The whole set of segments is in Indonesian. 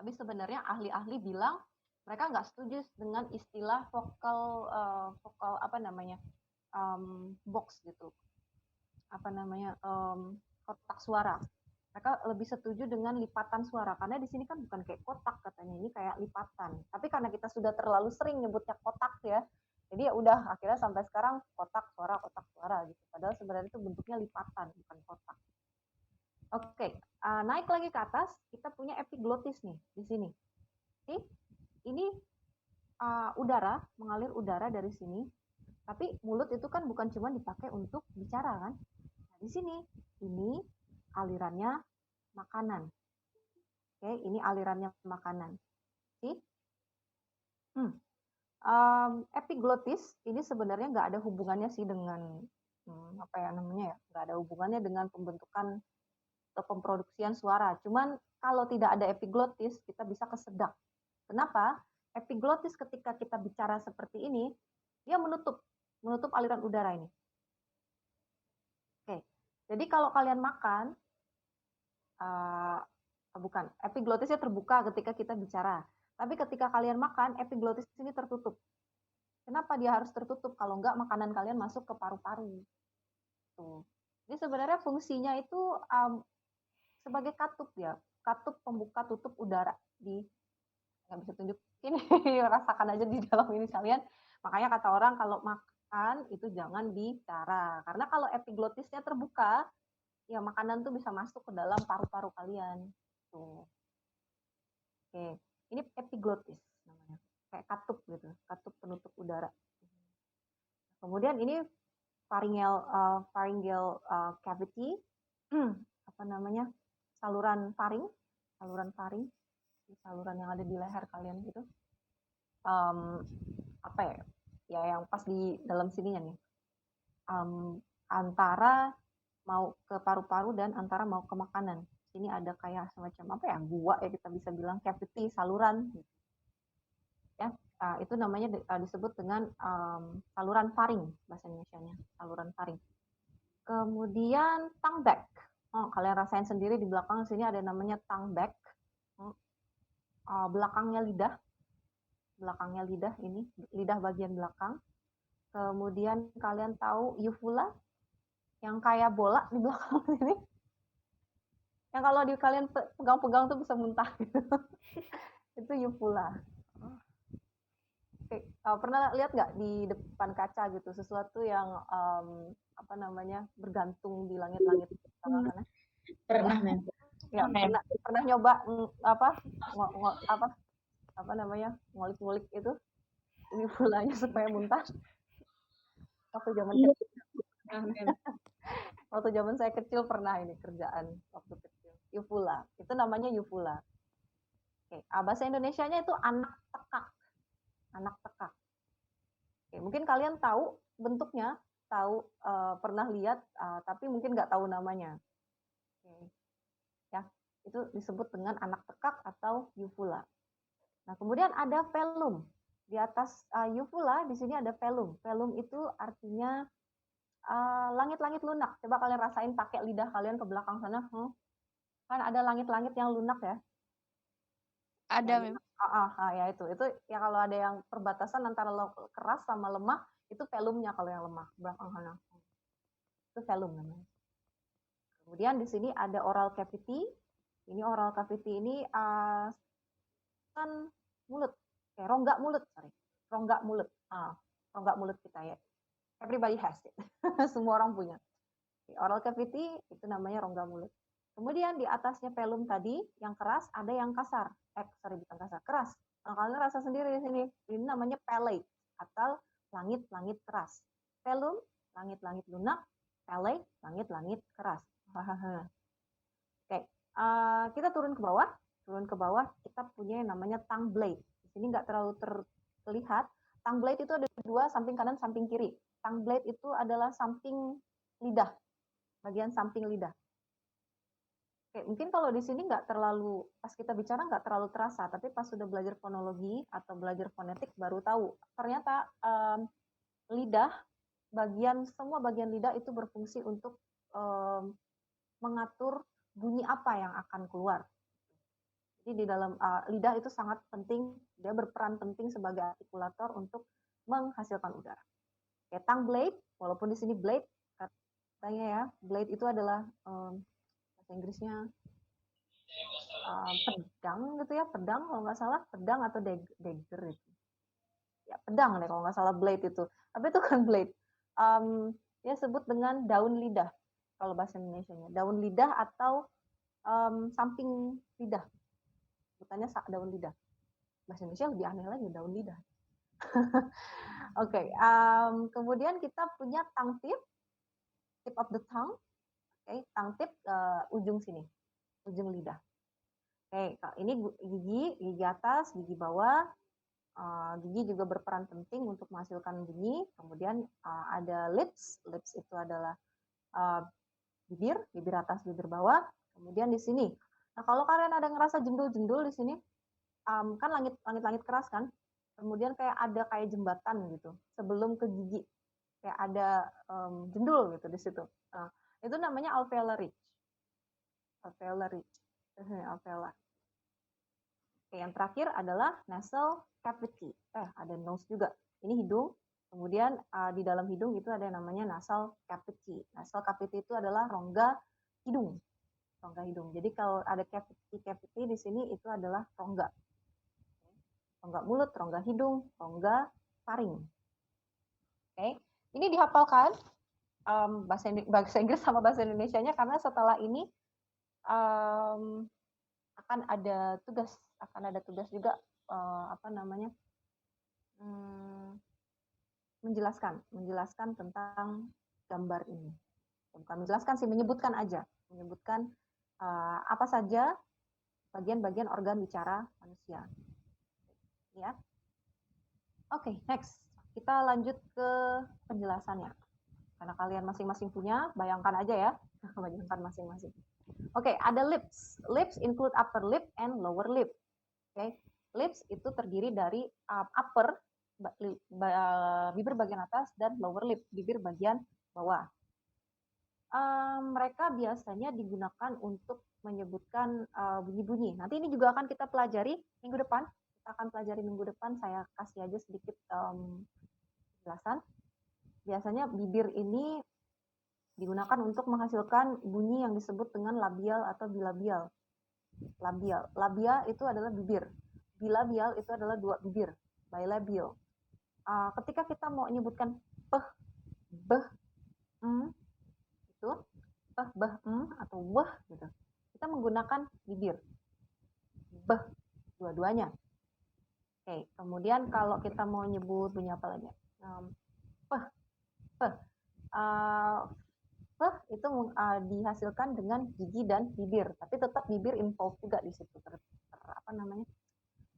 Tapi sebenarnya ahli-ahli bilang mereka nggak setuju dengan istilah vokal apa namanya box gitu, apa namanya kotak suara. Mereka lebih setuju dengan lipatan suara karena di sini kan bukan kayak kotak katanya, ini kayak lipatan. Tapi karena kita sudah terlalu sering nyebutnya kotak ya, jadi ya udah akhirnya sampai sekarang kotak suara gitu. Padahal sebenarnya itu bentuknya lipatan bukan kotak. Oke, naik lagi ke atas kita punya epiglotis nih di sini. Oke, ini udara mengalir udara dari sini. Tapi mulut itu kan bukan cuma dipakai untuk bicara kan? Nah, di sini ini alirannya makanan. Oke, ini alirannya makanan. See? Epiglotis ini sebenarnya nggak ada hubungannya sih dengan apa ya namanya ya, nggak ada hubungannya dengan pembentukan atau pemproduksian suara. Cuman kalau tidak ada epiglotis kita bisa kesedak. Kenapa? Epiglotis ketika kita bicara seperti ini dia menutup aliran udara ini. Oke, jadi kalau kalian makan bukan, epiglotisnya terbuka ketika kita bicara. Tapi ketika kalian makan, epiglotis ini tertutup. Kenapa dia harus tertutup? Kalau enggak, makanan kalian masuk ke paru-paru. Tuh. Jadi sebenarnya fungsinya itu sebagai katup ya, katup pembuka tutup udara di nggak bisa tunjukin, rasakan aja di dalam ini kalian. Makanya kata orang kalau makan itu jangan bicara, karena kalau epiglotisnya terbuka, ya makanan tuh bisa masuk ke dalam paru-paru kalian. Tuh. Oke, ini epiglotis namanya, kayak katup gitu, katup penutup udara. Kemudian ini pharyngeal cavity, apa namanya, saluran faring, saluran yang ada di leher kalian gitu. Apa ya yang pas di dalam sininya nih, antara mau ke paru-paru dan antara mau ke makanan. Sini ada kayak semacam apa ya, gua ya kita bisa bilang, cavity, saluran gitu. Ya, itu namanya disebut dengan saluran faring bahasa Indonesianya, saluran faring. Kemudian tongue bag. Kalian rasain sendiri di belakang sini ada namanya tongue bag. Belakangnya lidah ini, lidah bagian belakang. Kemudian kalian tahu uvula yang kayak bola di belakang sini. Yang kalau kalian pegang-pegang tuh bisa muntah gitu. Itu uvula. Pernah lihat nggak di depan kaca gitu sesuatu yang apa namanya bergantung di langit-langit sana? Pernah nih. Ya, pernah nyoba apa namanya ngulik-ngulik itu uvulanya supaya muntah waktu zaman kecil. Waktu zaman saya kecil pernah ini kerjaan waktu kecil. Uvula, itu namanya uvula. Oke, bahasa Indonesianya itu anak tekak. Anak tekak. Oke, mungkin kalian tahu bentuknya, tahu pernah lihat, tapi mungkin nggak tahu namanya. Oke. Ya, itu disebut dengan anak tekak atau uvula. Nah, kemudian ada velum. Di atas uvula di sini ada velum. Velum itu artinya langit-langit lunak. Coba kalian rasain pakai lidah kalian ke belakang sana. Kan ada langit-langit yang lunak ya. Ada memang. Ya itu ya kalau ada yang perbatasan antara keras sama lemah itu velumnya kalau yang lemah belakang sana. Itu velum namanya. Kemudian di sini ada oral cavity. Ini oral cavity ini kan mulut, rongga mulut, rongga mulut kita ya. Everybody has it. Semua orang punya. Oral cavity itu namanya rongga mulut. Kemudian di atasnya velum tadi yang keras ada yang kasar. Bukan kasar, keras. Nah, kalian rasa sendiri di sini. Ini namanya palate atau langit-langit keras. Velum, langit-langit lunak. Palate, langit-langit keras. Oke, kita turun ke bawah. Kita punya yang namanya tongue blade. Di sini nggak terlalu terlihat. Tongue blade itu ada dua, samping kanan, samping kiri. Tongue blade itu adalah samping lidah, bagian samping lidah. Oke, mungkin kalau di sini nggak terlalu, pas kita bicara nggak terlalu terasa, tapi pas sudah belajar fonologi atau belajar fonetik baru tahu. Ternyata lidah, semua bagian lidah itu berfungsi untuk mengatur bunyi apa yang akan keluar. Jadi di dalam lidah itu sangat penting, dia berperan penting sebagai artikulator untuk menghasilkan udara. Oke, tongue blade, walaupun di sini blade katanya ya, blade itu adalah bahasa Inggrisnya pedang gitu ya, pedang kalau nggak salah, pedang atau dagger itu. Ya, pedang deh kalau nggak salah blade itu. Tapi itu kan blade. Dia sebut dengan daun lidah kalau bahasa Indonesianya. Daun lidah atau samping lidah. Bukannya daun lidah. Bahasa Indonesia lebih aneh lagi, daun lidah. Oke, kemudian kita punya tongue tip, tip of the tongue. Oke, tongue tip ujung sini, ujung lidah. Oke, ini gigi atas, gigi bawah. Gigi juga berperan penting untuk menghasilkan bunyi. Kemudian ada lips, lips itu adalah bibir atas, bibir bawah. Kemudian di sini. Nah, kalau kalian ada ngerasa jendul-jendul di sini, kan langit keras kan. Kemudian kayak ada kayak jembatan gitu sebelum ke gigi. Kayak ada jendul gitu di situ. Itu namanya alveolar ridge. Alveolar ridge. Alveolar. Oke, yang terakhir adalah nasal cavity. Ada nose juga. Ini hidung. Kemudian di dalam hidung itu ada yang namanya nasal cavity. Nasal cavity itu adalah rongga hidung. Rongga hidung. Jadi kalau ada cavity di sini itu adalah rongga. Rongga mulut, rongga hidung, rongga taring. Oke. Ini dihafalkan bahasa Inggris sama bahasa Indonesianya karena setelah ini akan ada tugas juga menjelaskan tentang gambar ini. Bukan menjelaskan sih, menyebutkan apa saja bagian-bagian organ bicara manusia. Ya. Oke, next. Kita lanjut ke penjelasannya. Karena kalian masing-masing punya, bayangkan aja ya. Bayangkan masing-masing. Oke, ada lips. Lips include upper lip and lower lip. Oke, lips itu terdiri dari upper, bibir bagian atas, dan lower lip, bibir bagian bawah. Mereka biasanya digunakan untuk menyebutkan bunyi-bunyi. Nanti ini juga akan kita pelajari minggu depan. Saya kasih aja sedikit penjelasan. Biasanya bibir ini digunakan untuk menghasilkan bunyi yang disebut dengan labial atau bilabial. Labia itu adalah bibir. Bilabial itu adalah dua bibir. Bilabial. Ketika kita mau menyebutkan peh, beh, itu peh, beh, atau weh gitu. Kita menggunakan bibir. Beh, dua-duanya. Oke, kemudian kalau kita mau nyebut bunyi apa lagi? Peh. Itu dihasilkan dengan gigi dan bibir, tapi tetap bibir involved juga di situ,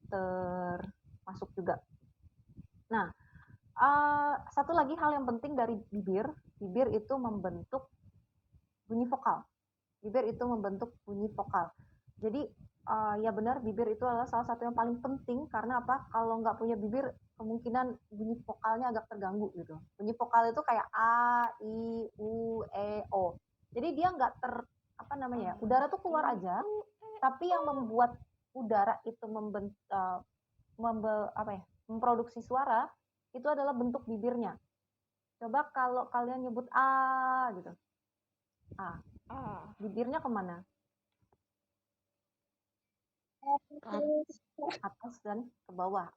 termasuk juga. Nah, satu lagi hal yang penting dari bibir itu membentuk bunyi vokal. Jadi ya benar, bibir itu adalah salah satu yang paling penting karena apa? Kalau nggak punya bibir, kemungkinan bunyi vokalnya agak terganggu gitu. Bunyi vokal itu kayak a, i, u, e, o. Jadi dia nggak udara tuh keluar aja, tapi yang membuat udara itu memproduksi suara itu adalah bentuk bibirnya. Coba kalau kalian nyebut a gitu, bibirnya kemana? Atas dan ke bawah,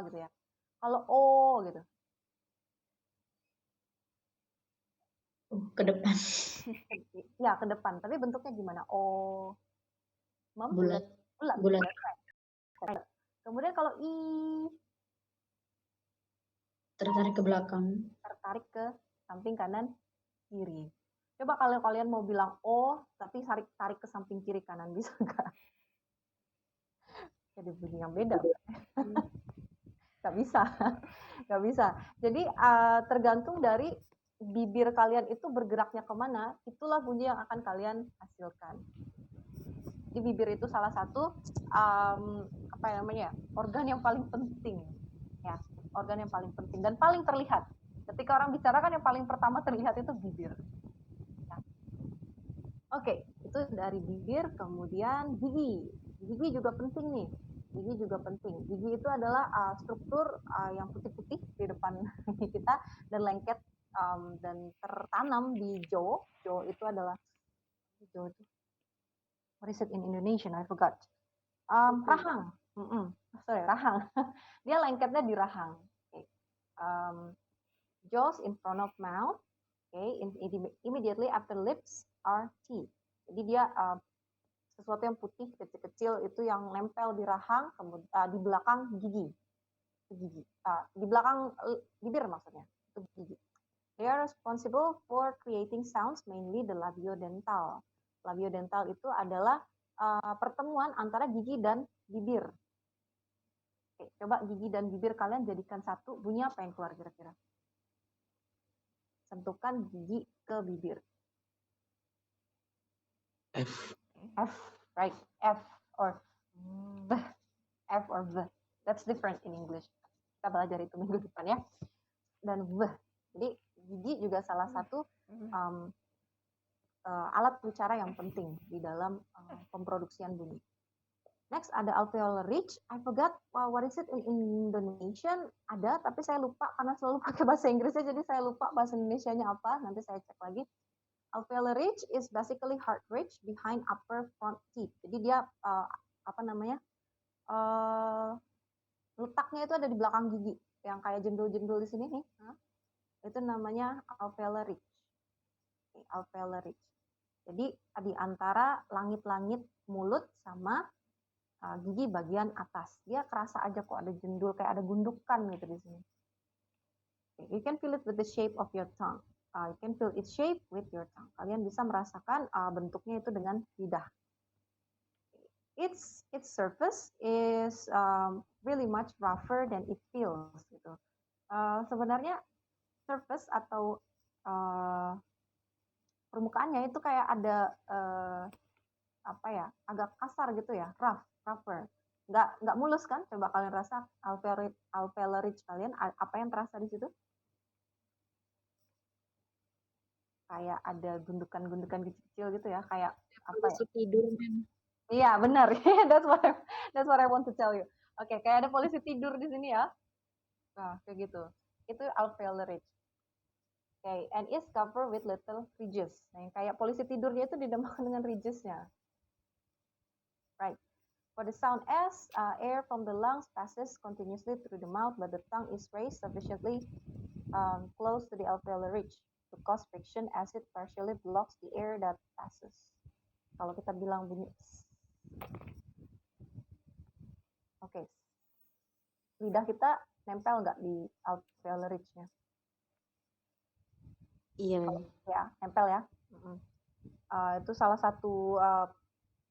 gitu ya. Kalau o gitu, ke depan. Ya ke depan, tapi bentuknya gimana? O bulat. Kemudian kalau i tertarik ke belakang, tertarik ke samping kanan kiri. Coba kalau kalian mau bilang o tapi tarik ke samping kiri kanan, bisa nggak? Jadi bunyi yang beda. Nggak bisa. Jadi tergantung dari bibir kalian itu bergeraknya kemana, itulah bunyi yang akan kalian hasilkan. Jadi bibir itu salah satu organ yang paling penting, ya, organ yang paling penting dan paling terlihat. Ketika orang bicara kan yang paling pertama terlihat itu bibir. Ya. Oke, itu dari bibir. Kemudian gigi Gigi juga penting nih. Gigi juga penting. Gigi itu adalah struktur yang putih-putih di depan kita dan lengket dan tertanam di jaw. Jaw itu adalah jaw itu. What is it in Indonesian? I forgot. Rahang. Sorry, rahang. Dia lengketnya di rahang. Okay. Jaws in front of mouth. Okay. Immediately after lips are teeth. Jadi dia sesuatu yang putih kecil-kecil itu yang nempel di rahang, kemudian di belakang gigi. Di belakang bibir maksudnya. Itu gigi. They are responsible for creating sounds, mainly the labiodental. Labiodental itu adalah pertemuan antara gigi dan bibir. Oke, coba gigi dan bibir kalian jadikan satu, bunyi apa yang keluar kira-kira? Sentuhkan gigi ke bibir. F. F, right? F or V. F or V. That's different in English. Kita belajar itu minggu depan ya. Dan V. Jadi gigi juga salah satu alat bicara yang penting di dalam pemproduksian bunyi. Next ada alveolar ridge. I forgot what is it in Indonesian. Ada, tapi saya lupa karena selalu pakai bahasa Inggrisnya, jadi saya lupa bahasa Indonesianya apa. Nanti saya cek lagi. Alveolar ridge is basically heart ridge behind upper front teeth. Jadi dia letaknya itu ada di belakang gigi, yang kayak jendul-jendul di sini nih. Itu namanya alveolar ridge. Alveolar ridge. Jadi di antara langit-langit mulut sama gigi bagian atas. Dia kerasa aja kok ada jendul, kayak ada gundukan gitu di sini. You can feel it with the shape of your tongue. You can feel its shape with your tongue. Kalian bisa merasakan bentuknya itu dengan lidah. Its surface is really much rougher than it feels. Gitu. Sebenarnya surface atau permukaannya itu kayak ada agak kasar gitu ya, rougher. Nggak mulus kan? Coba kalian rasa alveolar ridge kalian, apa yang terasa di situ? Kayak ada gundukan-gundukan kecil-kecil gitu ya, kayak apa ya? Tidur. Iya, benar. That's what I want to tell you. Oke, kayak ada polisi tidur di sini ya. Nah, kayak gitu. Itu alveolar ridge. Okay, and is covered with little ridges. Nah, kayak polisi tidurnya itu dinamakan dengan ridges-nya. Right. For the sound S, air from the lungs passes continuously through the mouth, but the tongue is raised sufficiently close to the alveolar ridge to cause friction as it partially blocks the air that passes. Kalau kita bilang bunyi Oke. Lidah kita nempel nggak di alveolar ridge-nya? Iya. Ya, nempel ya. Itu salah satu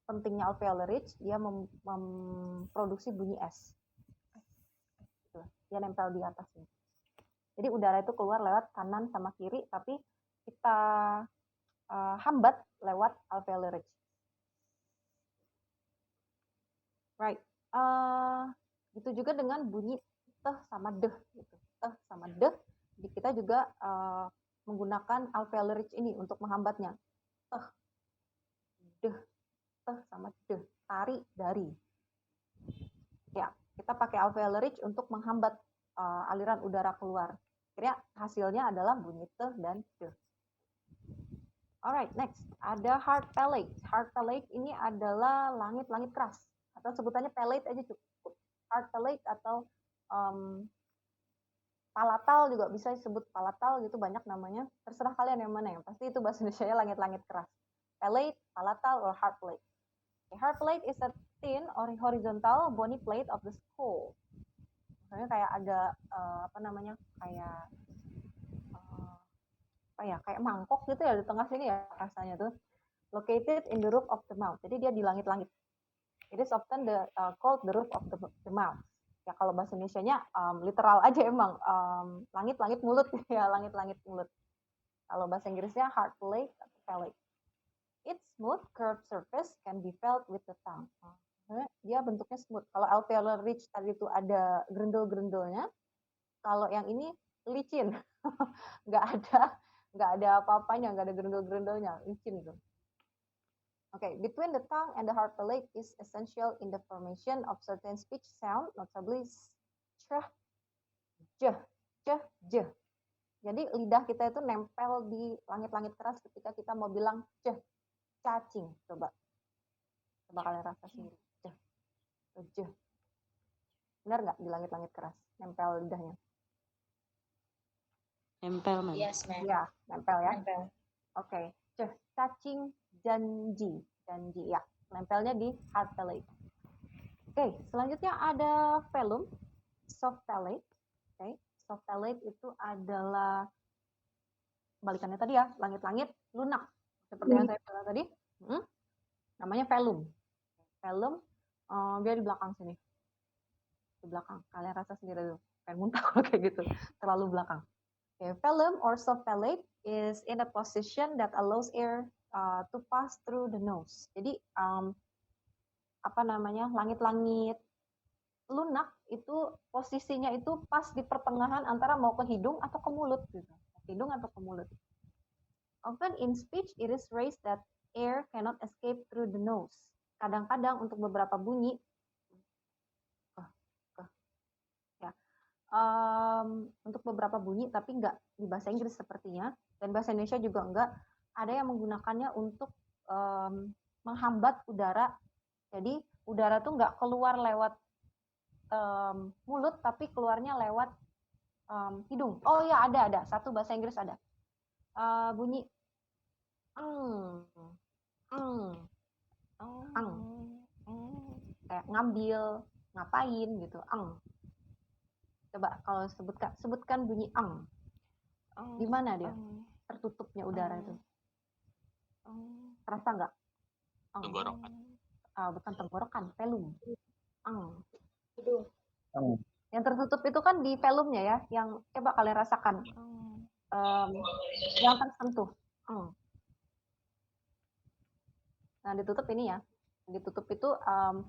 pentingnya alveolar ridge, dia memproduksi bunyi S. Dia nempel di atasnya. Jadi udara itu keluar lewat kanan sama kiri, tapi kita hambat lewat alveolar ridge. Right. Gitu juga dengan bunyi teh sama deh. Gitu. Teh sama deh. Jadi kita juga menggunakan alveolar ridge ini untuk menghambatnya. Teh, deh, teh sama deh. Tari, dari. Ya, kita pakai alveolar ridge untuk menghambat aliran udara keluar. Akhirnya hasilnya adalah bunyi teh dan deh. Alright, next. Ada hard palate. Hard palate ini adalah langit-langit keras. Atau sebutannya palate aja cukup. Hard palate atau palatal juga bisa disebut palatal gitu, banyak namanya. Terserah kalian yang mana ya. Pasti itu bahasa Indonesia langit-langit keras. Palate, palatal, or hard plate. Okay, hard plate is a thin or horizontal bony plate of the skull. Misalnya kayak ada kayak mangkok gitu ya di tengah sini ya rasanya tuh. Located in the roof of the mouth. Jadi dia di langit-langit. It is often called the roof of the mouth. Ya kalau bahasa Indonesianya literal aja emang langit-langit mulut ya, langit-langit mulut. Kalau bahasa Inggrisnya hard plate atau palate. Its smooth curved surface can be felt with the tongue. Dia bentuknya smooth. Kalau alveolar ridge tadi itu ada gerendel-gerendelnya. Kalau yang ini licin. nggak ada apa-apanya, nggak ada gerendel-gerendelnya, licin tuh. Okay, between the tongue and the heart palate is essential in the formation of certain speech sound, notably ch, j, ch, j. Jadi lidah kita itu nempel di langit-langit keras ketika kita mau bilang c, cacing. Coba kalian rasa sendiri. J. Benar nggak di langit-langit keras? Nempel lidahnya. Nempel, Ma'am. Yes, ma'am. Ya, nempel ya. Nempel. Oke, cacing, janji ya. Nempelnya di hard palate. Oke, selanjutnya ada velum, soft palate. Oke, soft palate itu adalah balikannya tadi ya, langit-langit lunak. Seperti yang saya bilang tadi, namanya velum. Velum, dia di belakang sini. Di belakang, kalian rasa sendiri dulu. Pengen muntah kalau kayak gitu, terlalu belakang. Okay, velum or soft palate is in a position that allows air to pass through the nose. Jadi langit-langit lunak itu posisinya itu pas di pertengahan antara mau ke hidung atau ke mulut gitu. Hidung atau ke mulut. Often in speech it is raised that air cannot escape through the nose. Kadang-kadang untuk beberapa bunyi untuk beberapa bunyi, tapi enggak di bahasa Inggris sepertinya, dan bahasa Indonesia juga enggak, ada yang menggunakannya untuk menghambat udara. Jadi udara tuh enggak keluar lewat mulut, tapi keluarnya lewat hidung. Oh ya, ada. Satu bahasa Inggris ada. Bunyi kayak ngambil, ngapain gitu, Coba kalau sebutkan bunyi ang. Di mana dia? Tertutupnya udara itu. Terasa nggak? Tenggorokan. Bukan tenggorokan, velum. Ang. Aduh. Yang tertutup itu kan di velumnya ya, yang coba kalian rasakan. Yang tersentuh. Nah, ditutup ini ya. Ditutup itu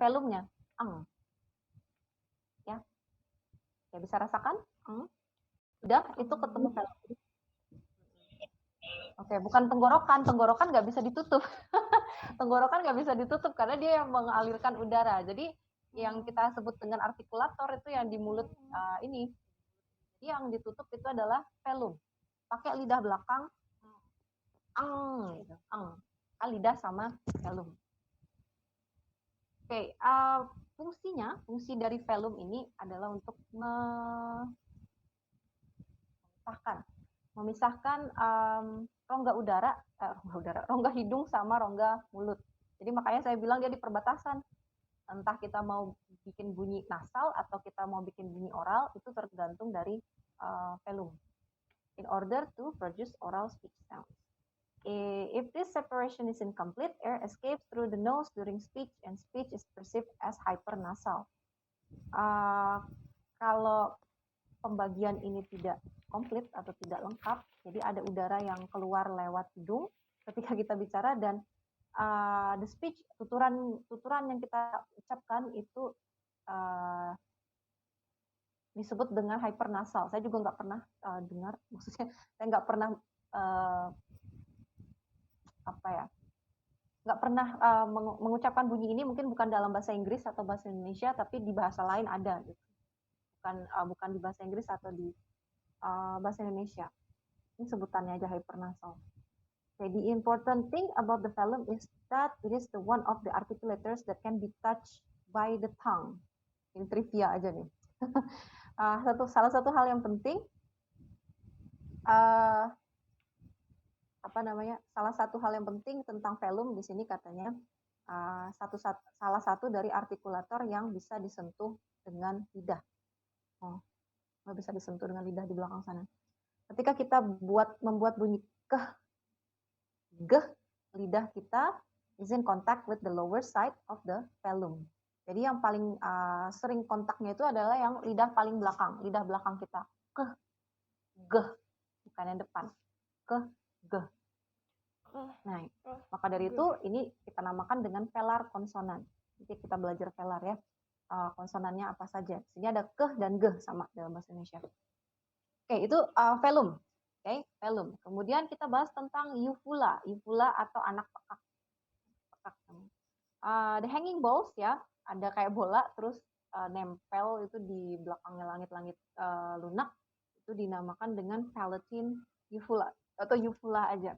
velumnya. Ang. Ya, bisa rasakan? Udah, itu ketemu velum. Oke, bukan tenggorokan. Tenggorokan nggak bisa ditutup. Tenggorokan nggak bisa ditutup karena dia yang mengalirkan udara. Jadi yang kita sebut dengan artikulator itu yang di mulut ini. Jadi yang ditutup itu adalah velum. Pakai lidah belakang. Gitu. Lidah sama velum. Oke, fungsi dari velum ini adalah untuk memisahkan rongga hidung sama rongga mulut. Jadi makanya saya bilang dia di perbatasan. Entah kita mau bikin bunyi nasal atau kita mau bikin bunyi oral, itu tergantung dari velum. In order to produce oral speech sounds. If this separation is incomplete, air escapes through the nose during speech and speech is perceived as hypernasal. Kalau pembagian ini tidak komplit atau tidak lengkap, jadi ada udara yang keluar lewat hidung ketika kita bicara dan the speech, tuturan yang kita ucapkan itu disebut dengan hypernasal. Saya juga nggak pernah dengar, maksudnya saya nggak pernah nggak pernah mengucapkan bunyi ini, mungkin bukan dalam bahasa Inggris atau bahasa Indonesia, tapi di bahasa lain ada gitu. Bukan di bahasa Inggris atau di bahasa Indonesia. Ini sebutannya aja hypernasal. Okay, the important thing about the velum is that it is the one of the articulators that can be touched by the tongue. Ini trivia aja nih. Salah satu hal yang penting, salah satu hal yang penting tentang velum di sini katanya salah satu dari artikulator yang bisa disentuh dengan lidah. Nggak bisa disentuh dengan lidah di belakang sana. Ketika kita membuat bunyi keh, geh, lidah kita is in contact with the lower side of the velum. Jadi yang paling sering kontaknya itu adalah yang lidah paling belakang, lidah belakang kita. Keh, geh, bukan yang depan. Keh, geh. Nah, maka dari itu ini kita namakan dengan velar konsonan. Jadi kita belajar velar ya. Konsonannya apa saja. Sini ada keh dan geh sama dalam bahasa Indonesia. Oke, itu velum. Oke, velum. Kemudian kita bahas tentang uvula. Uvula atau anak pekak. The hanging balls ya, ada kayak bola terus nempel itu di belakangnya langit-langit lunak, itu dinamakan dengan Palatine uvula atau uvula aja.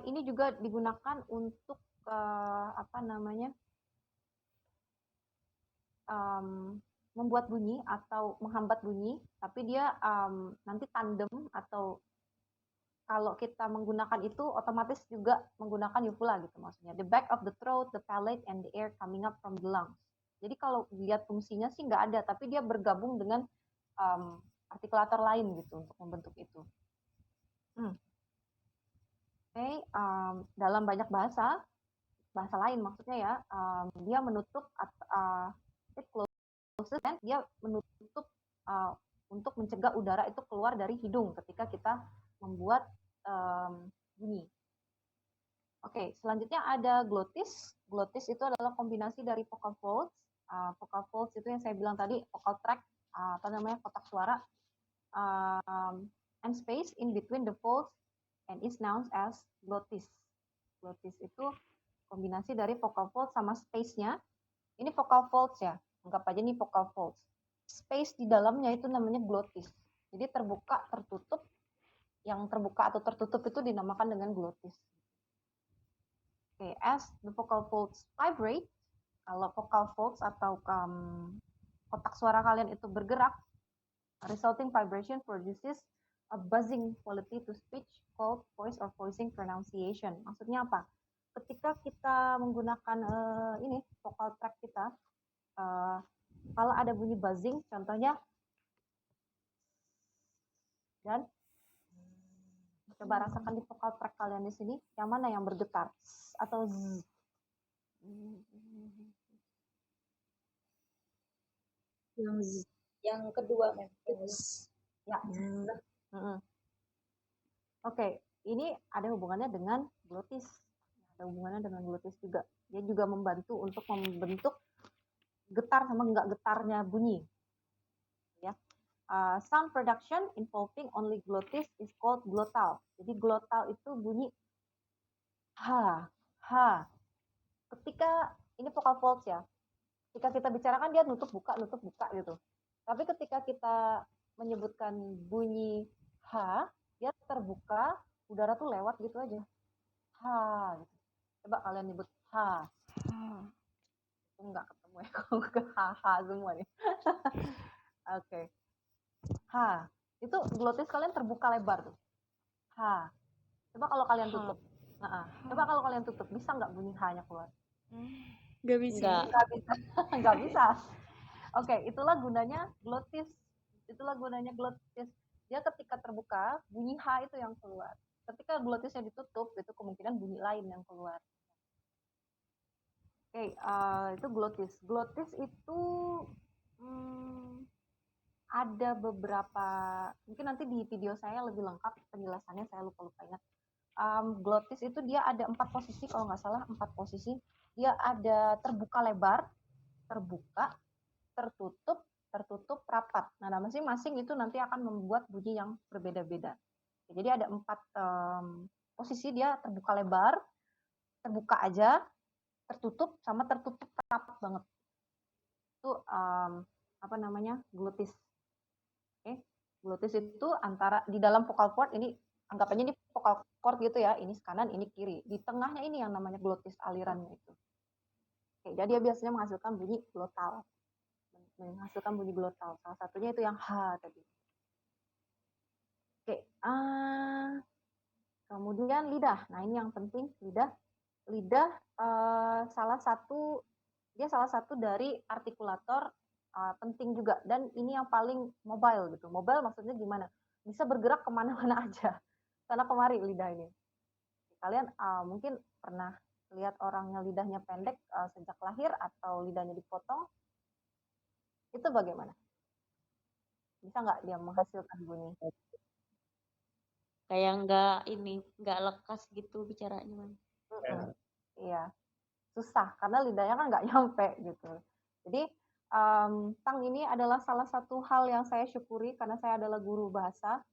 Ini juga digunakan untuk membuat bunyi atau menghambat bunyi, tapi dia nanti tandem atau kalau kita menggunakan itu otomatis juga menggunakan uvula gitu maksudnya. The back of the throat, the palate, and the air coming up from the lungs. Jadi kalau dilihat fungsinya sih nggak ada, tapi dia bergabung dengan artikulator lain gitu untuk membentuk itu. Dalam banyak bahasa lain maksudnya ya, dia menutup it closes dan dia menutup untuk mencegah udara itu keluar dari hidung ketika kita membuat bunyi. Oke, selanjutnya ada glottis. Glottis itu adalah kombinasi dari vocal folds. Vocal folds itu yang saya bilang tadi, vocal tract, kotak suara, and space in between the folds, and is known as glottis. Glottis itu kombinasi dari vocal folds sama space-nya. Ini vocal folds ya, anggap aja ini vocal folds. Space di dalamnya itu namanya glottis. Jadi terbuka, tertutup. Yang terbuka atau tertutup itu dinamakan dengan glottis. Okay, as the vocal folds vibrate, kalau vocal folds atau kotak suara kalian itu bergerak, resulting vibration produces a buzzing quality to speech called voice or voicing pronunciation. Maksudnya apa? Ketika kita menggunakan vocal tract kita, kalau ada bunyi buzzing, contohnya, dan coba rasakan di vocal tract kalian di sini, yang mana yang bergetar? Atau z? Yang kedua memang. Ya. Oke, ini ada hubungannya dengan glottis. Ada hubungannya dengan glottis juga. Dia juga membantu untuk membentuk getar sama nggak getarnya bunyi. Ya. Sound production involving only glottis is called glottal. Jadi glottal itu bunyi ha, ha. Ketika ini vocal folds ya. Ketika kita bicarakan dia nutup buka gitu. Tapi ketika kita menyebutkan bunyi ha, dia terbuka, udara tuh lewat gitu aja. Ha, gitu. Coba kalian nyebut ha. Enggak ketemu ya, kalau ke ha semua nih. Oke. Ha, itu glottis kalian terbuka lebar tuh. Ha. Coba kalau kalian tutup. Coba kalau kalian tutup, bisa nggak bunyi ha-nya keluar? Nggak bisa. Nggak bisa. Oke, itulah gunanya glottis. Dia ketika terbuka, bunyi H itu yang keluar. Ketika glottisnya ditutup, itu kemungkinan bunyi lain yang keluar. Oke, itu glottis. Glottis itu ada beberapa, mungkin nanti di video saya lebih lengkap penjelasannya, saya lupa ingat. Glottis itu dia ada 4 posisi, kalau nggak salah 4 posisi. Dia ada terbuka lebar, terbuka, tertutup, rapat. Nah, masing-masing itu nanti akan membuat bunyi yang berbeda-beda. Jadi ada 4 posisi, dia terbuka lebar, terbuka aja, tertutup, sama tertutup rapat banget. Itu glottis. Oke. Glottis itu antara di dalam vocal cord ini, anggap aja ini vocal cord gitu ya, ini kanan, ini kiri. Di tengahnya ini yang namanya glottis, alirannya itu. Oke, jadi dia biasanya menghasilkan bunyi glottal. Salah satunya itu yang H tadi. Oke, kemudian lidah. Nah, ini yang penting, lidah. Lidah salah satu dari artikulator penting juga, dan ini yang paling mobile gitu. Mobile maksudnya gimana? Bisa bergerak kemana-mana aja, sana kemari lidah ini. Kalian mungkin pernah lihat orang yang lidahnya pendek sejak lahir atau lidahnya dipotong, itu bagaimana? Bisa nggak dia menghasilkan bunyi? Kayak nggak lekas gitu bicaranya. Iya, susah karena lidahnya kan nggak nyampe gitu. Jadi Tang ini adalah salah satu hal yang saya syukuri karena saya adalah guru bahasa.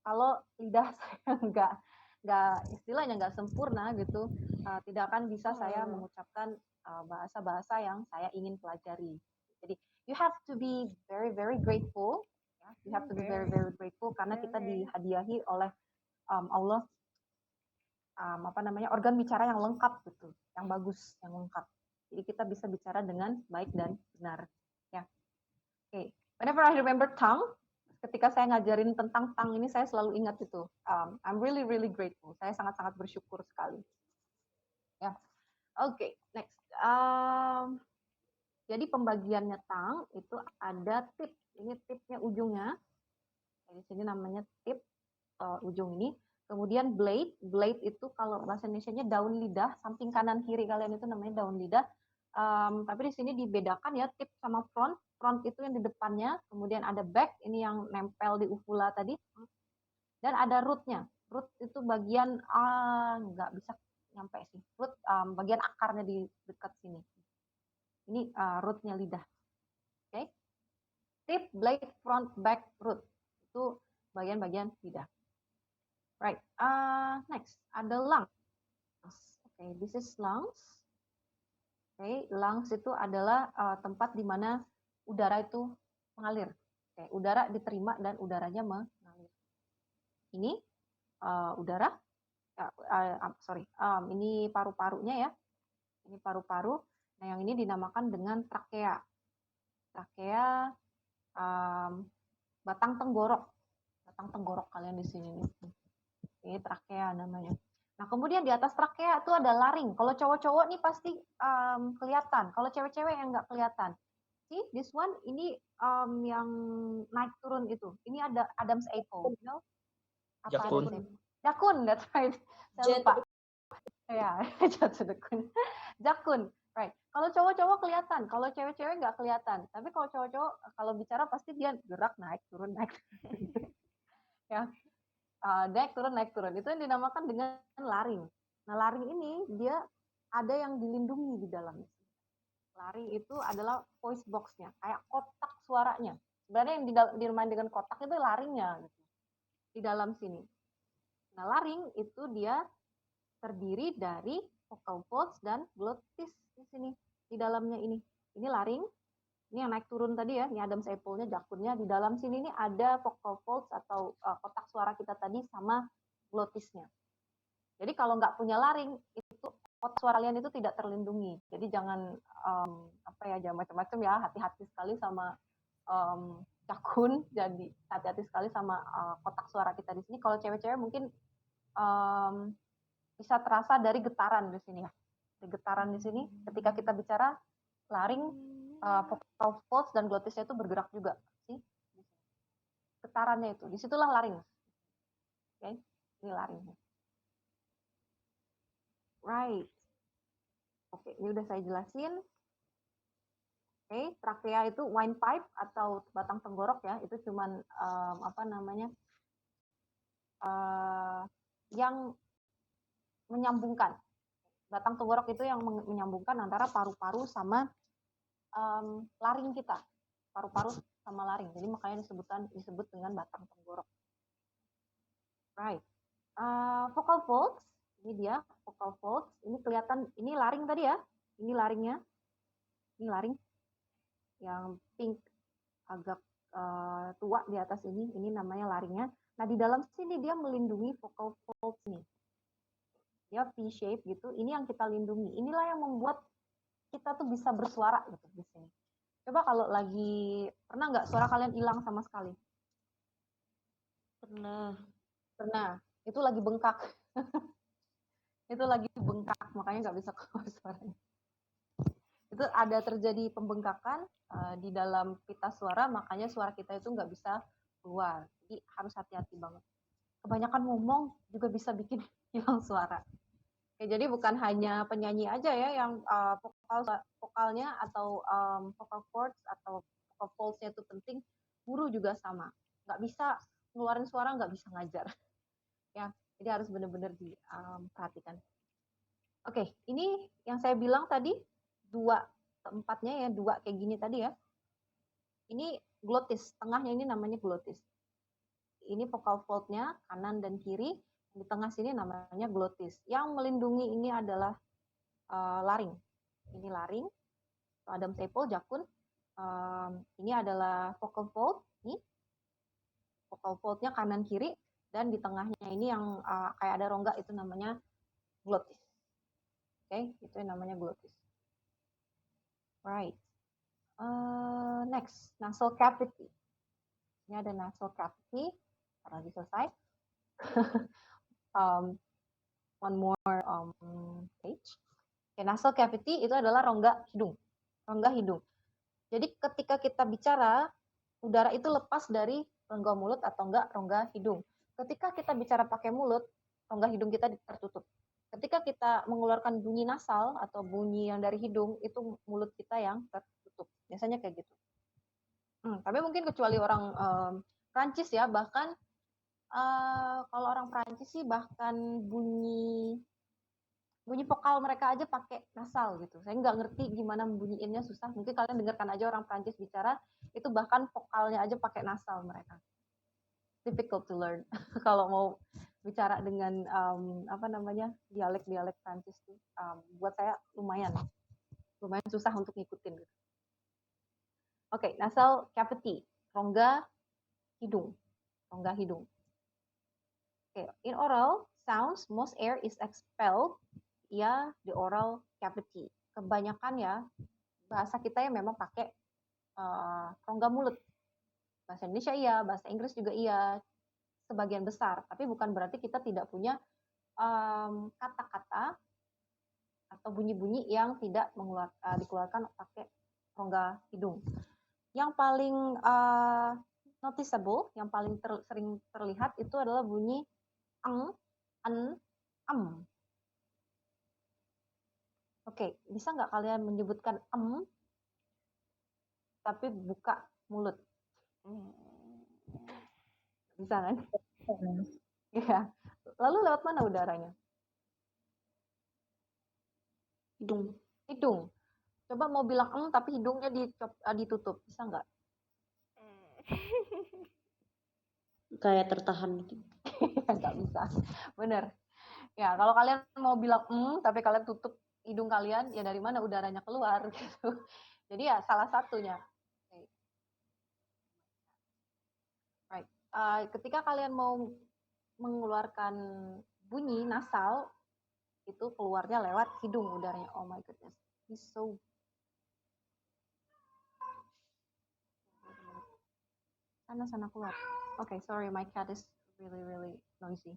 Kalau lidah saya istilahnya nggak sempurna gitu, tidak akan bisa saya mengucapkan bahasa-bahasa yang saya ingin pelajari. Jadi you have to be very very grateful, ya. You have to be very very grateful karena kita dihadiahi oleh Allah organ bicara yang lengkap gitu, yang bagus, yang lengkap. Jadi kita bisa bicara dengan baik dan benar, ya. Oke. Whenever I remember tongue, ketika saya ngajarin tentang tongue ini, saya selalu ingat itu. I'm really really grateful. Saya sangat-sangat bersyukur sekali. Ya. Oke, next. Jadi pembagiannya tongue itu ada tip. Ini tipnya ujungnya. Di sini namanya tip ujung ini. Kemudian blade. Blade itu kalau bahasa Indonesianya daun lidah, samping kanan kiri kalian itu namanya daun lidah. Tapi di sini dibedakan ya tip sama front. Front itu yang di depannya, kemudian ada back, ini yang nempel di uvula tadi, dan ada rootnya. Root itu bagian nggak bisa nyampe sih. Root bagian akarnya di dekat sini. Ini rootnya lidah. Oke. Tip, blade, front, back, root. Itu bagian-bagian lidah. Right. Next ada lungs. Okay, this is lungs. Okay, lungs itu adalah tempat di mana udara itu mengalir. Okay, udara diterima dan udaranya mengalir. Ini udara. Ini paru-parunya ya. Ini paru-paru. Nah, yang ini dinamakan dengan trakea. Trakea, batang tenggorok. Batang tenggorok kalian di sini nih. Ini trakea namanya. Nah, kemudian di atas trakea itu ada laring. Kalau cowok-cowok nih pasti kelihatan. Kalau cewek-cewek yang nggak kelihatan. See, this one, ini yang naik turun itu. Ini ada Adam's apple. You know? Apa Jakun. Jakun, that's right. Saya lupa. Ya, jakun. Right. Kalau cowok-cowok kelihatan. Kalau cewek-cewek nggak kelihatan. Tapi kalau cowok-cowok, kalau bicara pasti dia gerak, naik, turun, naik. Ya. Naik turun. Itu yang dinamakan dengan laring. Nah, laring ini dia ada yang dilindungi di dalamnya. Laring itu adalah voice box-nya, kayak kotak suaranya. Sebenarnya yang dimain dengan kotak itu laringnya gitu. Di dalam sini. Nah, laring itu dia terdiri dari vocal folds dan glottis di sini. Di dalamnya ini. Ini laring. Ini yang naik turun tadi ya, ini Adam's apple-nya, jakunnya. Di dalam sini ini ada vocal folds atau kotak suara kita tadi sama glottisnya. Jadi kalau nggak punya laring, itu kotak suara kalian itu tidak terlindungi. Jadi jangan jangan macam-macam ya, hati-hati sekali sama jakun, jadi hati-hati sekali sama kotak suara kita di sini. Kalau cewek-cewek mungkin bisa terasa dari getaran di sini ya. Dari getaran di sini ketika kita bicara, laring, vocal folds dan glottisnya itu bergerak juga. See? Getarannya itu, disitulah laring. Oke, ini laringnya. Right. Oke, ini udah saya jelasin. Oke, trakea itu windpipe atau batang tenggorok ya, itu cuman yang menyambungkan. Batang tenggorok itu yang menyambungkan antara paru-paru sama laring kita. Paru-paru sama laring. Jadi makanya disebut dengan batang tenggorok. Right. Vocal folds, ini dia vocal folds. Ini kelihatan, ini laring tadi ya. Ini laringnya. Ini laring yang pink agak tua di atas ini. Ini namanya laringnya. Nah, di dalam sini dia melindungi vocal folds nih. Dia V-shape gitu. Ini yang kita lindungi. Inilah yang membuat kita tuh bisa bersuara gitu di sini. Coba kalau lagi, pernah nggak suara kalian hilang sama sekali? Pernah. Itu lagi bengkak. Itu lagi bengkak, makanya nggak bisa keluar suaranya. Itu ada terjadi pembengkakan di dalam pita suara, makanya suara kita itu nggak bisa keluar. Jadi harus hati-hati banget. Kebanyakan ngomong juga bisa bikin hilang suara. Oke, jadi bukan hanya penyanyi aja ya yang vokalnya atau vocal cords atau vocal folds-nya itu penting, guru juga sama. Nggak bisa ngeluarin suara, nggak bisa ngajar. Ya, jadi harus benar-benar diperhatikan. Oke, ini yang saya bilang tadi, tempatnya ya, dua kayak gini tadi ya. Ini glottis, tengahnya ini namanya glottis. Ini vocal fold-nya, kanan dan kiri. Di tengah sini namanya glotis. Yang melindungi ini adalah laring. Ini laring. Adam's apple, jakun. Ini adalah vocal fold. Nih. Vocal fold-nya kanan kiri. Dan di tengahnya ini yang kayak ada rongga itu namanya glotis. Oke, itu yang namanya glotis. Right. Next, nasal cavity. Ini ada nasal cavity. Lagi selesai. One more page. Okay, nasal cavity itu adalah rongga hidung. Rongga hidung. Jadi ketika kita bicara, udara itu lepas dari rongga mulut atau enggak rongga hidung. Ketika kita bicara pakai mulut, rongga hidung kita tertutup. Ketika kita mengeluarkan bunyi nasal atau bunyi yang dari hidung, itu mulut kita yang tertutup. Biasanya kayak gitu. Tapi mungkin kecuali orang Prancis ya, bahkan kalau orang Prancis sih bahkan bunyi vokal mereka aja pakai nasal gitu. Saya nggak ngerti gimana membunyiinnya, susah. Mungkin kalian dengarkan aja orang Prancis bicara, itu bahkan vokalnya aja pakai nasal mereka. Difficult to learn. Kalau mau bicara dengan dialek-dialek Prancis tuh, buat saya lumayan susah untuk ngikutin. Gitu. Oke, nasal cavity, rongga hidung. Okay. In oral sounds, most air is expelled via the oral cavity. Kebanyakan ya bahasa kita yang memang pakai rongga mulut. Bahasa Indonesia iya, bahasa Inggris juga iya, sebagian besar. Tapi bukan berarti kita tidak punya kata-kata atau bunyi-bunyi yang tidak dikeluarkan pakai rongga hidung. Yang paling noticeable, yang paling sering terlihat itu adalah bunyi ang, an, am. Oke, bisa nggak kalian menyebutkan tapi buka mulut? Bisa kan? Iya. Lalu lewat mana udaranya? Hidung. Coba mau bilang tapi hidungnya ditutup, bisa nggak? Kayak tertahan. Nggak bisa. Bener. Ya, kalau kalian mau bilang tapi kalian tutup hidung kalian, ya dari mana udaranya keluar gitu. Jadi ya salah satunya. Right. Ketika kalian mau mengeluarkan bunyi nasal, itu keluarnya lewat hidung udaranya. Oh my goodness. He's so sana keluar. Okay, sorry, my cat is really noisy.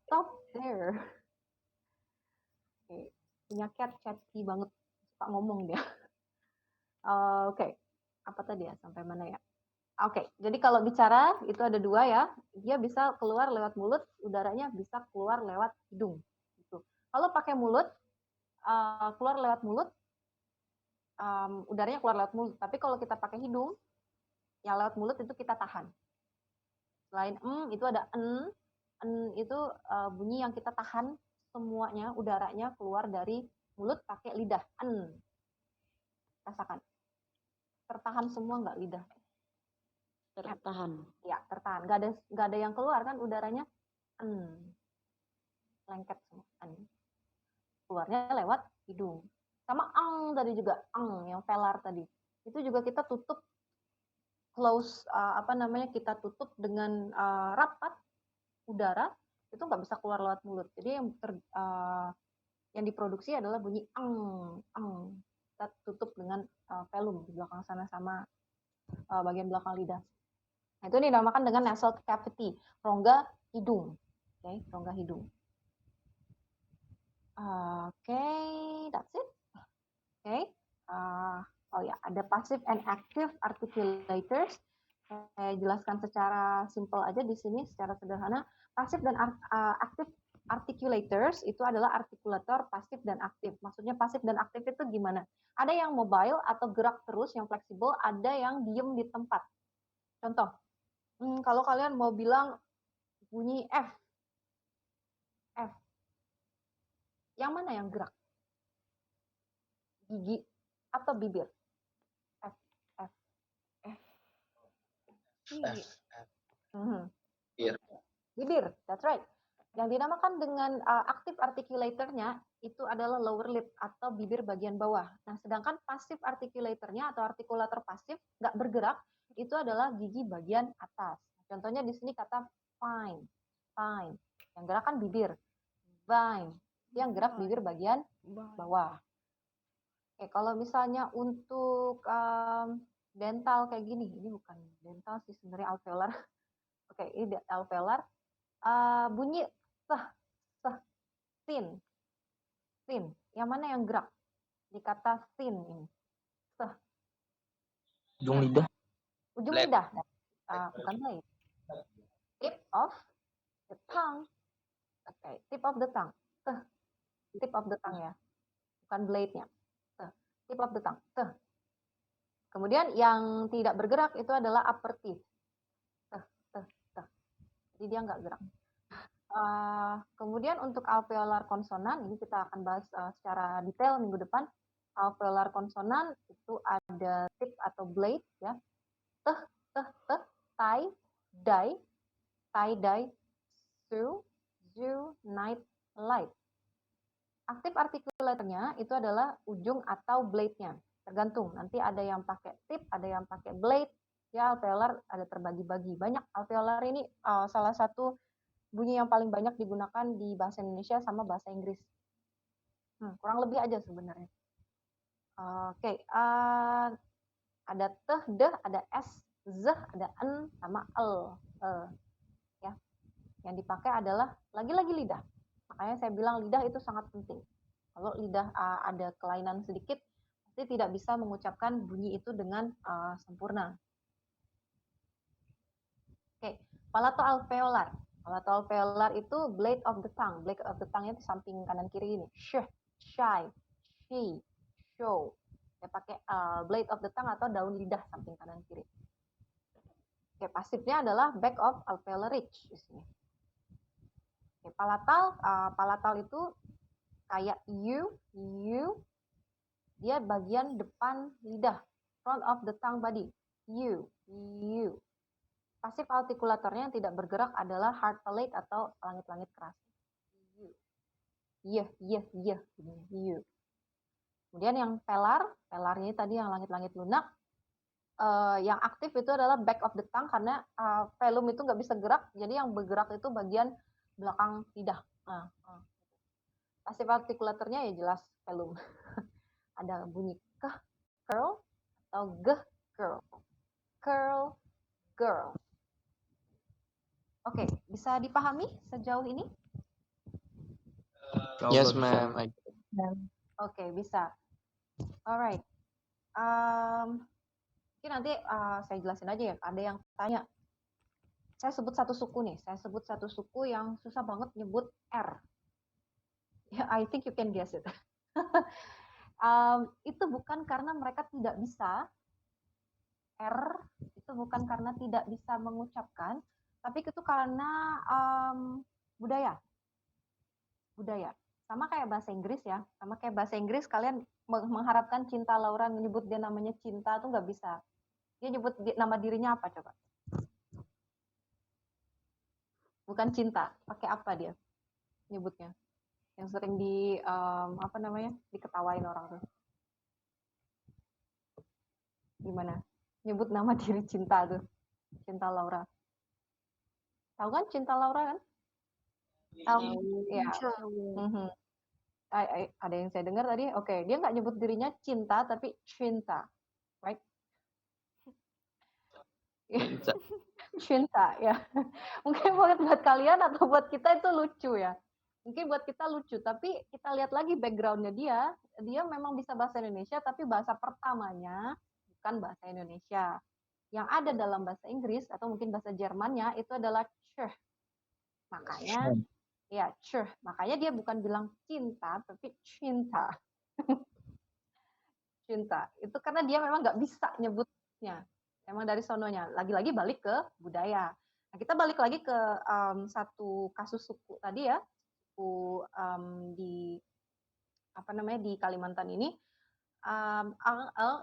Stop there. Okay. Punya chatty banget, suka ngomong dia. Oke. Apa tadi ya? Sampai mana ya? Oke, jadi kalau bicara itu ada dua ya. Dia bisa keluar lewat mulut, udaranya bisa keluar lewat hidung. Gitu. Kalau pakai mulut, keluar lewat mulut, udaranya keluar lewat mulut. Tapi kalau kita pakai hidung, yang lewat mulut itu kita tahan. Selain itu ada itu bunyi yang kita tahan semuanya, udaranya keluar dari mulut pakai lidah. Rasakan. Tertahan semua nggak lidah? Tertahan. Ya, tertahan. Nggak ada yang keluar kan udaranya. Lengket semua. Keluarnya lewat hidung. Sama tadi juga, yang velar tadi. Itu juga kita tutup close, kita tutup dengan rapat udara, itu nggak bisa keluar lewat mulut. Jadi yang diproduksi adalah bunyi kita tutup dengan velum di belakang sana sama bagian belakang lidah. Nah, itu dinamakan dengan nasal cavity, rongga hidung. Oke, rongga hidung. That's it. Ada passive and active articulators. Saya jelaskan secara simpel aja di sini, secara sederhana. Passive dan active articulators itu adalah artikulator pasif dan aktif. Maksudnya pasif dan aktif itu gimana? Ada yang mobile atau gerak terus, yang fleksibel, ada yang diem di tempat. Contoh, kalau kalian mau bilang bunyi F, yang mana yang gerak? Gigi atau bibir? F. Bibir, that's right. Yang dinamakan dengan active articulatornya itu adalah lower lip atau bibir bagian bawah. Nah, sedangkan passive articulatornya atau artikulator pasif nggak bergerak itu adalah gigi bagian atas. Contohnya di sini kata fine, fine. Yang gerak kan bibir. Vine, yang gerak bibir bagian bawah. Oke, kalau misalnya untuk dental kayak gini, ini bukan dental sih sebenarnya alveolar. Oke, ini alveolar. Bunyi thin. Yang mana yang gerak? Di kata thin ini. Ujung lidah. Ujung lidah. Bukan blade. Tip of the tongue. Oke, tip of the tongue. Tip of the tongue ya. Bukan blade-nya. Tip of the tongue. Kemudian yang tidak bergerak itu adalah upper teeth. Jadi dia nggak gerak. Kemudian untuk alveolar konsonan, ini kita akan bahas secara detail minggu depan. Alveolar konsonan itu ada tip atau blade ya. Tai, dai, su, night, light. Aktif artikulatornya itu adalah ujung atau blade-nya. Tergantung, nanti ada yang pakai tip, ada yang pakai blade. Ya, alveolar ada terbagi-bagi. Banyak alveolar ini salah satu bunyi yang paling banyak digunakan di bahasa Indonesia sama bahasa Inggris. Kurang lebih aja sebenarnya. Oke, ada teh, deh, ada s, zeh, ada en, sama el. Ya. Yang dipakai adalah lagi-lagi lidah. Makanya saya bilang lidah itu sangat penting. Kalau lidah ada kelainan sedikit, pasti tidak bisa mengucapkan bunyi itu dengan sempurna. Oke, palato-alveolar. Palato-alveolar itu blade of the tongue. Blade of the tongue-nya di samping kanan kiri ini. Sh, shy, she, show. Saya pakai blade of the tongue atau daun lidah samping kanan kiri. Oke, pasifnya adalah back of alveolar ridge di sini. Oke, palatal itu kayak you, dia bagian depan lidah, front of the tongue body, you. Pasif artikulatornya yang tidak bergerak adalah hard palate atau langit-langit keras. You. Kemudian yang pelarnya tadi yang langit-langit lunak, yang aktif itu adalah back of the tongue karena velum itu nggak bisa gerak, jadi yang bergerak itu bagian belakang lidah. Pasif artikulatornya ya jelas velum. Ada bunyi keh, curl, atau geh, curl. Curl, girl. Oke, bisa dipahami sejauh ini? Yes, ma'am. Oke, bisa. Alright. Mungkin nanti saya jelasin aja ya. Ada yang tanya. Saya sebut satu suku nih. Saya sebut satu suku yang susah banget nyebut R. I think you can guess it. Itu bukan karena mereka tidak bisa. R itu bukan karena tidak bisa mengucapkan, tapi itu karena budaya. Sama kayak bahasa Inggris ya. Sama kayak bahasa Inggris, kalian mengharapkan Cinta Laura menyebut dia namanya Cinta tuh nggak bisa. Dia nyebut nama dirinya apa coba? Bukan Cinta. Pakai apa dia nyebutnya? Yang sering diketawain orang tuh. Gimana? Nyebut nama diri Cinta tuh. Cinta Laura. Tahu kan Cinta Laura kan? Ya. Ada yang saya dengar tadi, oke, dia nggak nyebut dirinya Cinta, tapi Cinta, right? Cinta, ya. Mungkin buat kalian atau buat kita itu lucu ya. Mungkin buat kita lucu, tapi kita lihat lagi background-nya dia memang bisa bahasa Indonesia, tapi bahasa pertamanya bukan bahasa Indonesia. Yang ada dalam bahasa Inggris atau mungkin bahasa Jermannya itu adalah tsch. Makanya ya, sure. Makanya dia bukan bilang cinta, tapi cinta. Cinta. Itu karena dia memang nggak bisa nyebutnya. Memang dari sononya. Lagi-lagi balik ke budaya. Nah, kita balik lagi ke satu kasus suku tadi ya. Suku di Kalimantan ini.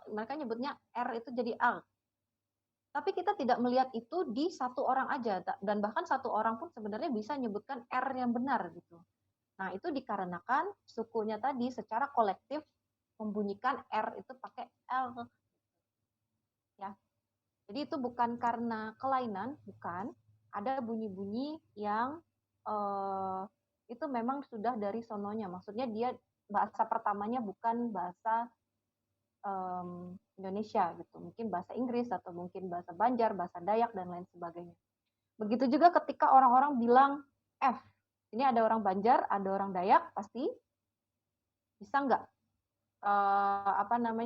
Mereka nyebutnya R itu jadi al. Tapi kita tidak melihat itu di satu orang aja, dan bahkan satu orang pun sebenarnya bisa menyebutkan R yang benar gitu. Nah, itu dikarenakan sukunya tadi secara kolektif membunyikan R itu pakai L. Ya. Jadi itu bukan karena kelainan, bukan. Ada bunyi-bunyi yang itu memang sudah dari sononya. Maksudnya dia bahasa pertamanya bukan bahasa Indonesia gitu, mungkin bahasa Inggris atau mungkin bahasa Banjar, bahasa Dayak dan lain sebagainya. Begitu juga ketika orang-orang bilang F, ini ada orang Banjar, ada orang Dayak, pasti bisa nggak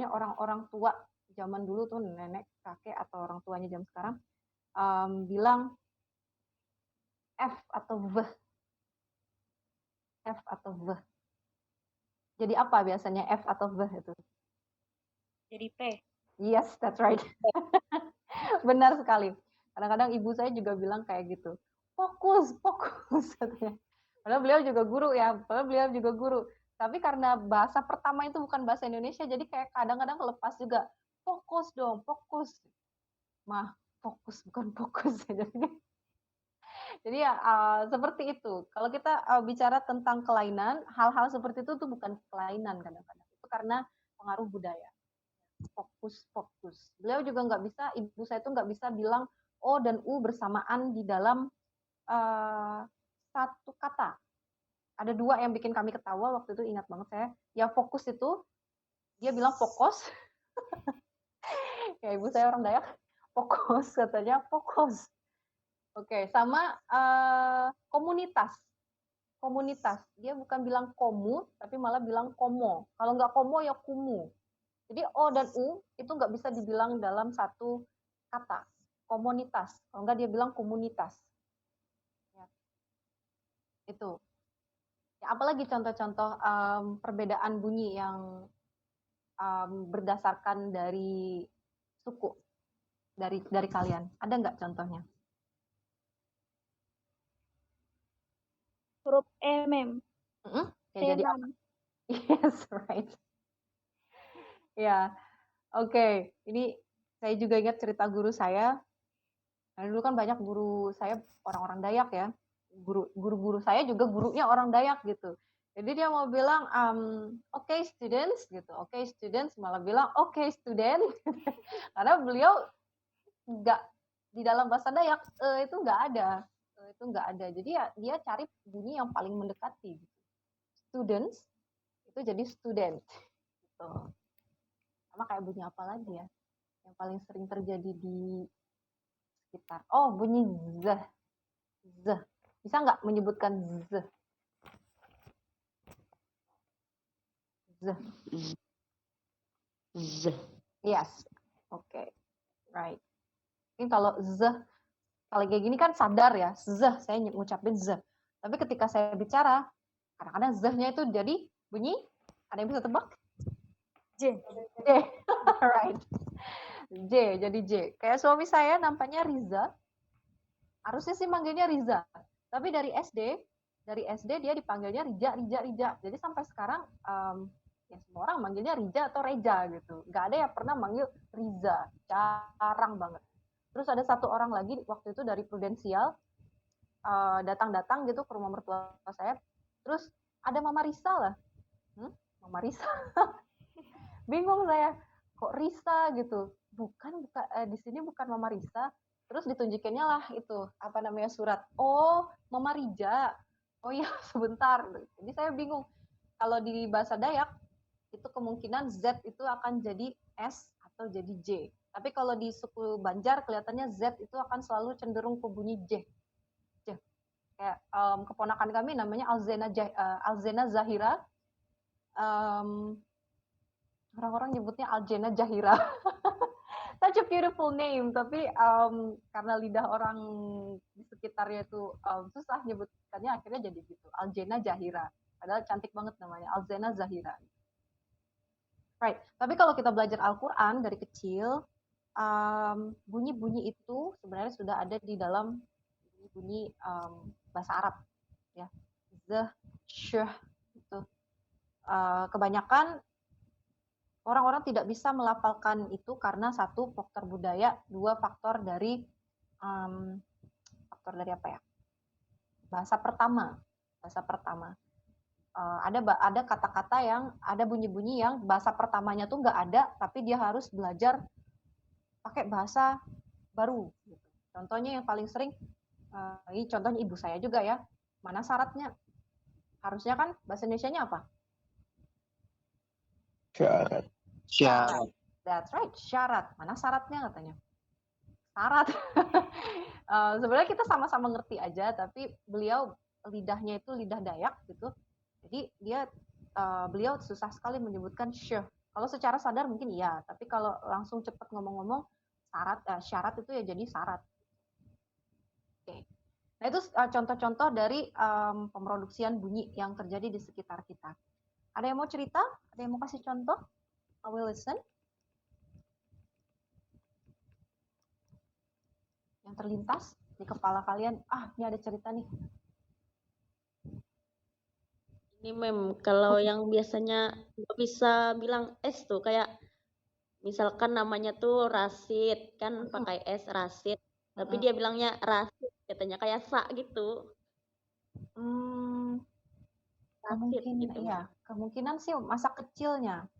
orang-orang tua zaman dulu tuh nenek, kakek atau orang tuanya jam sekarang bilang F atau V, F atau V. Jadi apa biasanya F atau V itu? Jadi P. Yes, that's right. Benar sekali. Kadang-kadang ibu saya juga bilang kayak gitu. Fokus, fokus katanya. Padahal beliau juga guru. Tapi karena bahasa pertama itu bukan bahasa Indonesia, jadi kayak kadang-kadang lepas juga. Fokus dong, fokus. Mah, fokus bukan fokus. Jadi ya seperti itu. Kalau kita bicara tentang kelainan, hal-hal seperti itu tuh bukan kelainan kadang-kadang. Itu karena pengaruh budaya. Fokus. Beliau juga nggak bisa, ibu saya tuh nggak bisa bilang O dan U bersamaan di dalam satu kata. Ada dua yang bikin kami ketawa waktu itu, ingat banget saya. Ya fokus itu, dia bilang fokus. Ya ibu saya orang Dayak, fokus katanya, fokus. Oke, sama komunitas. Komunitas, dia bukan bilang komu, tapi malah bilang komo. Kalau nggak komo ya kumu. Jadi O dan U itu nggak bisa dibilang dalam satu kata. Komunitas. Kalau nggak dia bilang komunitas. Ya. Itu. Ya, apalagi contoh-contoh perbedaan bunyi yang berdasarkan dari suku dari kalian? Ada nggak contohnya? Huruf E, Mem. Ya, jadi apa? Yes, right. Ya, oke. Ini saya juga ingat cerita guru saya. Nah, dulu kan banyak guru saya orang-orang Dayak ya. Guru-guru saya juga gurunya orang Dayak gitu. Jadi dia mau bilang, okay, students gitu. Okay, students malah bilang okay, student. Karena beliau nggak di dalam bahasa Dayak itu nggak ada. Itu nggak ada. Jadi ya dia cari bunyi yang paling mendekati. Students itu jadi student. Gitu. Sama kayak bunyi apa lagi ya? Yang paling sering terjadi di sekitar. Oh, bunyi z. Z. Bisa nggak menyebutkan z? Z. Z. Yes. Oke. Okay. Right. Ini kalau z, kalau kayak gini kan sadar ya, z, saya ngucapin z. Tapi ketika saya bicara, kadang-kadang z-nya itu jadi bunyi, ada yang bisa tebak? J. J. Right. J, jadi J. Kayak suami saya namanya Riza, harusnya sih manggilnya Riza. Tapi dari SD dia dipanggilnya Rija. Jadi sampai sekarang ya semua orang manggilnya Rija atau Reja gitu. Nggak ada yang pernah manggil Riza, jarang banget. Terus ada satu orang lagi waktu itu dari Prudensial datang-datang gitu ke rumah mertua saya. Terus ada Mama Risa lah. Mama Risa. Bingung saya, kok Risa gitu. Bukan di sini bukan Mama Risa. Terus ditunjukinnya lah itu apa namanya surat. Oh, Mama Rija. Oh iya, sebentar. Jadi saya bingung. Kalau di bahasa Dayak itu kemungkinan Z itu akan jadi S atau jadi J. Tapi kalau di suku Banjar kelihatannya Z itu akan selalu cenderung ke bunyi J. Kayak keponakan kami namanya Alzena Zahira. Orang-orang nyebutnya Aljena Jahira. Such a beautiful name, tapi karena lidah orang di sekitarnya itu susah nyebutkannya, akhirnya jadi gitu, Aljena Jahira. Padahal cantik banget namanya, Alzena Zahira. Right. Tapi kalau kita belajar Al-Quran dari kecil, bunyi-bunyi itu sebenarnya sudah ada di dalam bunyi bahasa Arab, ya. Zah, syah, itu. Kebanyakan orang-orang tidak bisa melafalkan itu karena satu faktor budaya, dua faktor dari apa ya? Bahasa pertama. Ada kata-kata yang ada bunyi-bunyi yang bahasa pertamanya tuh nggak ada, tapi dia harus belajar pakai bahasa baru. Gitu. Contohnya yang paling sering, ini contohnya ibu saya juga ya. Mana syaratnya? Harusnya kan bahasa Indonesianya apa? Syarat. That's right, syarat. Mana syaratnya katanya? Syarat. Sebenarnya kita sama-sama ngerti aja, tapi beliau lidahnya itu lidah Dayak gitu. Jadi beliau susah sekali menyebutkan syh. Kalau secara sadar mungkin iya, tapi kalau langsung cepat ngomong-ngomong syarat itu ya jadi syarat. Oke. Nah itu contoh-contoh dari pemroduksian bunyi yang terjadi di sekitar kita. Ada yang mau cerita? Ada yang mau kasih contoh? I will listen. Yang terlintas di kepala kalian, ini ada cerita nih. Ini kalau yang biasanya nggak bisa bilang S tuh, kayak misalkan namanya tuh Rasid, kan pakai S, Rasid. Tapi dia bilangnya Rasid, katanya kayak Sa gitu. Rasid gitu. Kemungkinan sih masa kecilnya.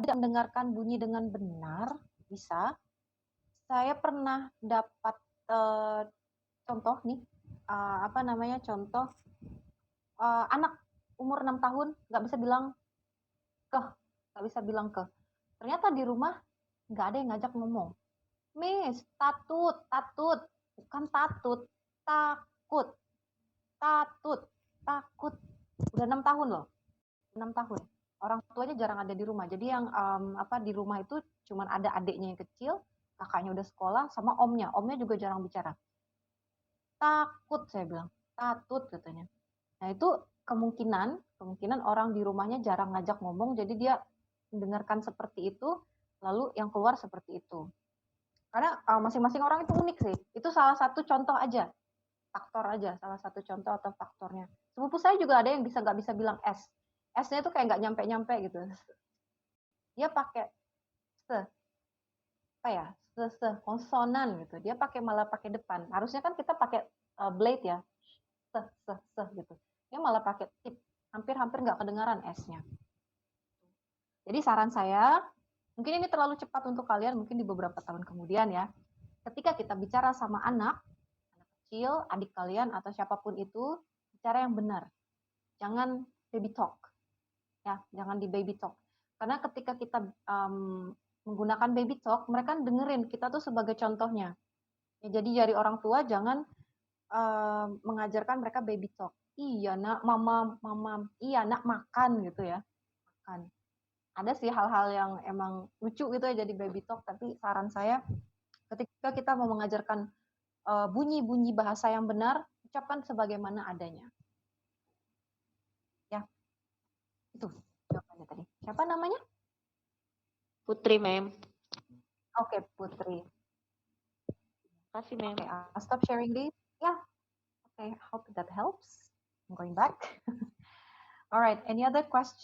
Dia mendengarkan bunyi dengan benar, bisa. Saya pernah dapat contoh nih, contoh anak umur 6 tahun nggak bisa bilang ke. Ternyata di rumah nggak ada yang ngajak ngomong. Miss, tatut, bukan tatut, takut. Udah 6 tahun loh, 6 tahun. Orang tuanya jarang ada di rumah. Jadi yang di rumah itu cuma ada adiknya yang kecil, kakaknya udah sekolah, sama omnya. Omnya juga jarang bicara. Takut, saya bilang. Tatut katanya. Nah itu kemungkinan orang di rumahnya jarang ngajak ngomong, jadi dia mendengarkan seperti itu, lalu yang keluar seperti itu. Karena masing-masing orang itu unik sih. Itu salah satu contoh aja. Salah satu contoh atau faktornya. Sepupu saya juga ada yang nggak bisa bilang S. S-nya itu kayak nggak nyampe-nyampe gitu. Dia pakai konsonan gitu. Dia malah pakai depan. Harusnya kan kita pakai blade ya. Gitu. Dia malah pakai tip. Hampir-hampir nggak kedengaran S-nya. Jadi saran saya, mungkin ini terlalu cepat untuk kalian, mungkin di beberapa tahun kemudian ya. Ketika kita bicara sama anak kecil, adik kalian atau siapapun itu, bicara yang benar. Jangan baby talk. Ya, jangan di baby talk. Karena ketika kita menggunakan baby talk, mereka dengerin kita tuh sebagai contohnya. Ya, jadi dari orang tua jangan mengajarkan mereka baby talk. Iya nak, mama, iya nak, makan gitu ya. Makan. Ada sih hal-hal yang emang lucu gitu ya jadi baby talk, tapi saran saya ketika kita mau mengajarkan bunyi-bunyi bahasa yang benar, ucapkan sebagaimana adanya. Ya, itu jawabannya tadi. Siapa namanya? Putri, Mem. Oke, Putri. Kasih, Mem. Okay, I'll stop sharing this. Yeah. Okay, hope that helps. I'm going back. All right, any other questions?